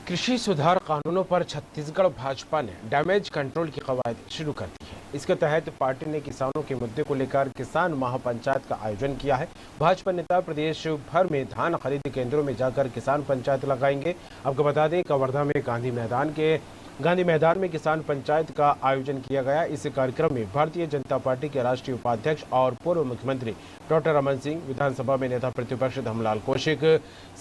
कृषि सुधार कानूनों पर छत्तीसगढ़ भाजपा ने डैमेज कंट्रोल की कवायद शुरू कर दी है। इसके तहत पार्टी ने किसानों के मुद्दे को लेकर किसान महापंचायत का आयोजन किया है। भाजपा नेता प्रदेश भर में धान खरीद केंद्रों में जाकर किसान पंचायत लगाएंगे। आपको बता दें, कवर्धा में गांधी मैदान में किसान पंचायत का आयोजन किया गया। इस कार्यक्रम में भारतीय जनता पार्टी के राष्ट्रीय उपाध्यक्ष और पूर्व मुख्यमंत्री डॉक्टर रमन सिंह, विधानसभा में नेता प्रतिपक्ष धर्मलाल कौशिक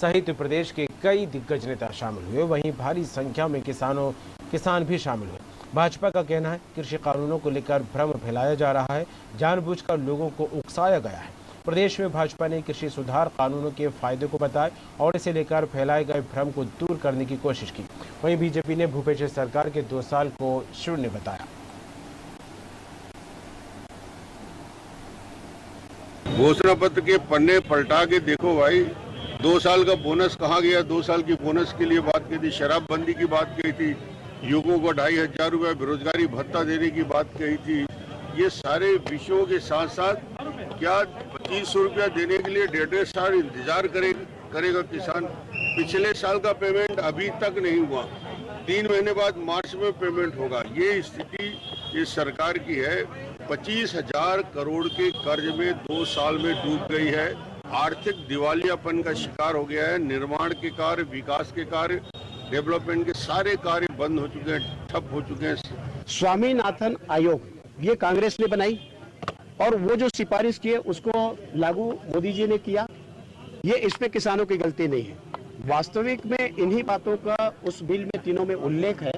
सहित प्रदेश के कई दिग्गज नेता शामिल हुए। वहीं भारी संख्या में किसान भी शामिल हुए। भाजपा का कहना है, कृषि कानूनों को लेकर भ्रम फैलाया जा रहा है, जानबूझकर लोगों को उकसाया गया है। प्रदेश में भाजपा ने कृषि सुधार कानूनों के फायदे को बताया और इसे लेकर फैलाए गए भ्रम को दूर करने की कोशिश की। वहीं बीजेपी ने भूपेश सरकार के 2 साल को शून्य बताया। घोषणा पत्र के पन्ने पलटा के देखो भाई, 2 साल का बोनस कहाँ गया? 2 साल की बोनस के लिए बात की थी, शराबबंदी की बात कही थी, युवकों को 2,500 रुपये बेरोजगारी भत्ता देने की बात कही थी। ये सारे विषयों के साथ साथ क्या 2500 रुपया देने के लिए 1.5 साल इंतजार करेगा किसान? पिछले साल का पेमेंट अभी तक नहीं हुआ, 3 महीने बाद मार्च में पेमेंट होगा। ये स्थिति इस सरकार की है। 25,000 करोड़ के कर्ज में 2 साल में डूब गई है, आर्थिक दिवालियापन का शिकार हो गया है। निर्माण के कार्य, विकास के कार्य, डेवलपमेंट के सारे कार्य बंद हो चुके हैं, ठप हो चुके हैं। स्वामीनाथन आयोग ये कांग्रेस ने बनाई और वो जो सिफारिश किए उसको लागू मोदी जी ने किया। ये इसमें किसानों की गलती नहीं है। वास्तविक में इन्हीं बातों का उस बिल में तीनों में उल्लेख है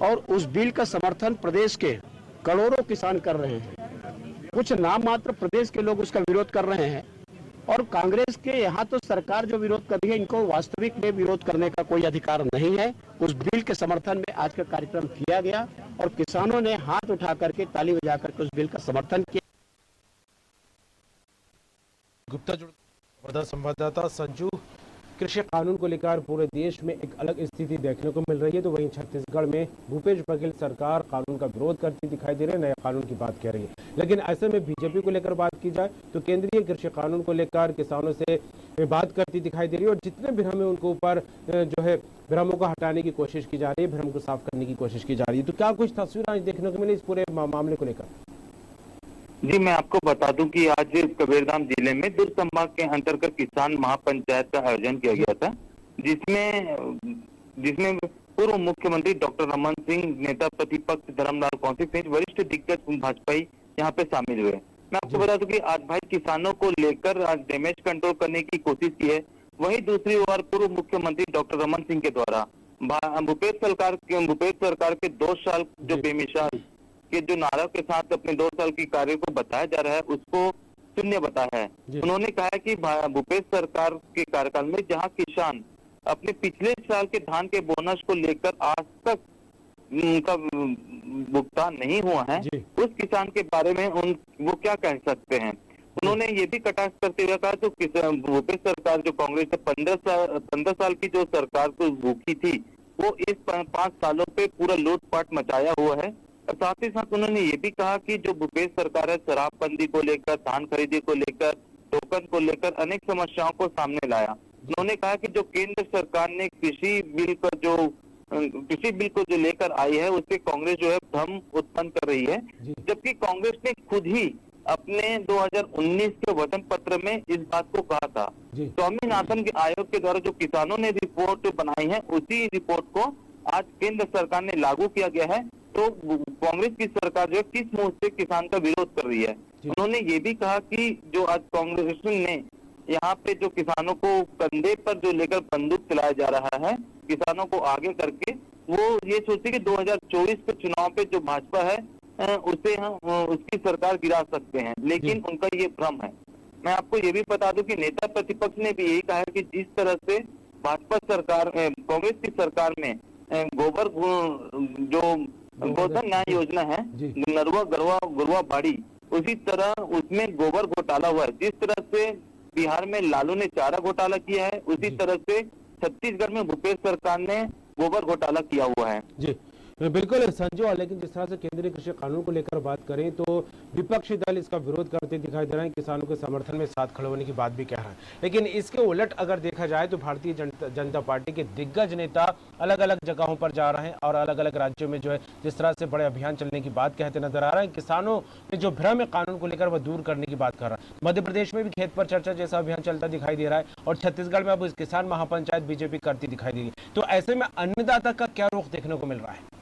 और उस बिल का समर्थन प्रदेश के करोड़ों किसान कर रहे हैं। कुछ नाम मात्र प्रदेश के लोग उसका विरोध कर रहे हैं और कांग्रेस के यहाँ तो सरकार जो विरोध कर रही है, इनको वास्तविक में विरोध करने का कोई अधिकार नहीं है। उस बिल के समर्थन में आज का कार्यक्रम किया गया और किसानों ने हाथ उठा करके, ताली बजा करके उस बिल का समर्थन किया। गुप्ता संवाददाता संजू, कृषि कानून को लेकर पूरे देश में एक अलग स्थिति देखने को मिल रही है, तो वहीं छत्तीसगढ़ में भूपेश बघेल सरकार कानून का विरोध करती दिखाई दे रही है, नए कानून की बात कह रही है। लेकिन ऐसे में बीजेपी को लेकर बात की जाए तो केंद्रीय कृषि कानून को लेकर किसानों से बात करती दिखाई दे रही है और जितने भ्रम है उनके ऊपर जो है भ्रमों को हटाने की कोशिश की जा रही है, भ्रम को साफ करने की कोशिश की जा रही है। तो क्या कुछ तस्वीर आज देखने को मिली इस पूरे मामले को लेकर? जी, मैं आपको बता दूं कि आज कबीरधाम जिले में दुर्ग संभाग के अंतर्गत किसान महापंचायत का आयोजन किया गया था, जिसमें पूर्व मुख्यमंत्री डॉक्टर रमन सिंह, नेता प्रतिपक्ष धर्मलाल कौशिक सहित वरिष्ठ दिग्गज भाजपाई यहाँ पे शामिल हुए। मैं आपको बता दूं कि आज भाई किसानों को लेकर आज डैमेज कंट्रोल करने की कोशिश की है। वहीं दूसरी ओर पूर्व मुख्यमंत्री डॉक्टर रमन सिंह के द्वारा भूपेश सरकार के 2 साल जो बेमिसाल के जो नारा के साथ अपने 2 साल की कार्य को बताया जा रहा है, उसको शून्य बताया है। उन्होंने कहा है कि भूपेश सरकार के कार्यकाल में जहां किसान अपने पिछले साल के धान के बोनस को लेकर आज तक उनका भुगतान नहीं हुआ है, उस किसान के बारे में वो क्या कह सकते हैं। उन्होंने ये भी कटाक्ष करते हुए कहा, तो भूपेश सरकार जो कांग्रेस ने 15 साल की जो सरकार को भूखी थी, वो इस 5 सालों पे पूरा लूटपाट मचाया हुआ है। साथ ही साथ उन्होंने ये भी कहा कि जो भूपेश सरकार है, शराबबंदी को लेकर, धान खरीदी को लेकर, टोकन को लेकर अनेक समस्याओं को सामने लाया। उन्होंने कहा कि जो केंद्र सरकार ने कृषि बिल को जो लेकर आई है, उससे कांग्रेस जो है भ्रम उत्पन्न कर रही है, जबकि कांग्रेस ने खुद ही अपने 2019 के वचन पत्र में इस बात को कहा था। स्वामीनाथन के आयोग के द्वारा जो किसानों ने रिपोर्ट बनाई है, उसी रिपोर्ट को आज केंद्र सरकार ने लागू किया गया है। तो कांग्रेस की सरकार जो है किस मुंह से किसान का विरोध कर रही है। उन्होंने ये भी कहा कि जो आज कांग्रेस ने यहाँ पे जो किसानों को कंधे पर जो लेकर बंदूक चलाया जा रहा है, किसानों को आगे करके वो ये सोचते कि 2024 के चुनाव पे जो भाजपा है उसे हम उसकी सरकार गिरा सकते हैं, लेकिन उनका ये भ्रम है। मैं आपको ये भी बता दूं कि नेता प्रतिपक्ष ने भी यही कहा है कि जिस तरह से भाजपा सरकार कांग्रेस की सरकार में गोधन न्याय योजना है, नरवा गरवा बाड़ी, उसी तरह उसमें गोबर घोटाला हुआ है। जिस तरह से बिहार में लालू ने चारा घोटाला किया है, उसी तरह से छत्तीसगढ़ में भूपेश सरकार ने गोबर घोटाला किया हुआ है। जी, बिल्कुल संजू, लेकिन जिस तरह से केंद्रीय कृषि कानून को लेकर बात करें तो विपक्षी दल इसका विरोध करते दिखाई दे रहे हैं, किसानों के समर्थन में साथ खड़े होने की बात भी कह रहे हैं। लेकिन इसके उलट अगर देखा जाए तो भारतीय जनता पार्टी के दिग्गज नेता अलग अलग जगहों पर जा रहे हैं और अलग अलग राज्यों में जो है जिस तरह से बड़े अभियान चलने की बात कहते नजर आ रहे हैं। किसानों में जो भ्रम है कानून को लेकर वह दूर करने की बात कर रहा है। मध्य प्रदेश में भी खेत पर चर्चा जैसा अभियान चलता दिखाई दे रहा है और छत्तीसगढ़ में अब किसान महापंचायत बीजेपी करती दिखाई दे रही है। तो ऐसे में अन्नदाता का क्या रुख देखने को मिल रहा है?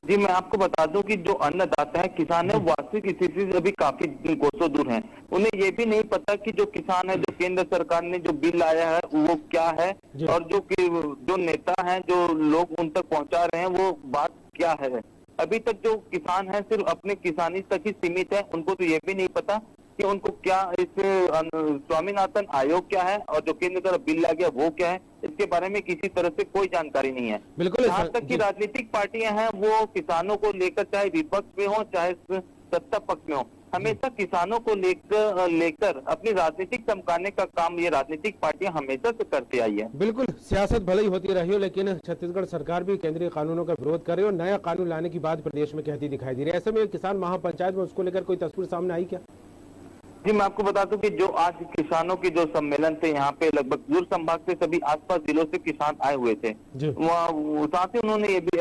जी, मैं आपको बता दूं कि जो अन्नदाता है, किसान है, वास्तविक स्थिति से अभी काफी कोसों दूर हैं। उन्हें ये भी नहीं पता कि जो किसान है, जो केंद्र सरकार ने जो बिल लाया है वो क्या है और जो नेता हैं, जो लोग उन तक पहुंचा रहे हैं वो बात क्या है। अभी तक जो किसान है सिर्फ अपने किसानी तक ही सीमित है। उनको तो ये भी नहीं पता कि उनको क्या इस स्वामीनाथन आयोग क्या है और जो केंद्र का बिल आ गया वो क्या है, इसके बारे में किसी तरह से कोई जानकारी नहीं है। बिल्कुल, यहाँ तक की राजनीतिक पार्टियां हैं वो किसानों को लेकर चाहे विपक्ष में हो चाहे सत्ता पक्ष में हो, हमेशा किसानों को लेकर अपनी राजनीतिक चमकाने का काम ये राजनीतिक पार्टियां हमेशा से करती आई है। बिल्कुल, सियासत भले ही होती रही हो, लेकिन छत्तीसगढ़ सरकार भी केंद्रीय कानूनों का विरोध करे और नया कानून लाने की बात प्रदेश में कहती दिखाई दे रही है। ऐसे में किसान महापंचायत में उसको लेकर कोई तस्वीर सामने आई क्या? जी, मैं आपको बता दूं कि जो आज किसानों की जो सम्मेलन थे, यहाँ पे लगभग दूर संभाग से सभी आसपास जिलों से किसान आए हुए थे। साथ ही उन्होंने ये भी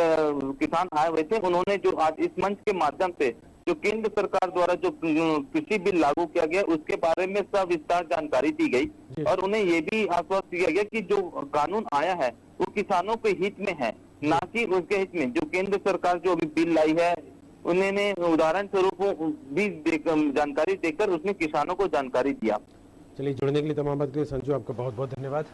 किसान आए हुए थे, उन्होंने जो आज इस मंच के माध्यम से जो केंद्र सरकार द्वारा जो कृषि बिल लागू किया गया उसके बारे में सविस्तार जानकारी दी गई और उन्हें ये भी आश्वस्त किया गया कि जो कानून आया है वो किसानों के हित में है, ना कि उसके हित में। जो केंद्र सरकार जो अभी बिल लाई है उन्होंने उदाहरण स्वरूप भी जानकारी देकर उसने किसानों को जानकारी दिया। चलिए, जुड़ने के लिए तमाम बात के लिए संजू आपका बहुत बहुत धन्यवाद।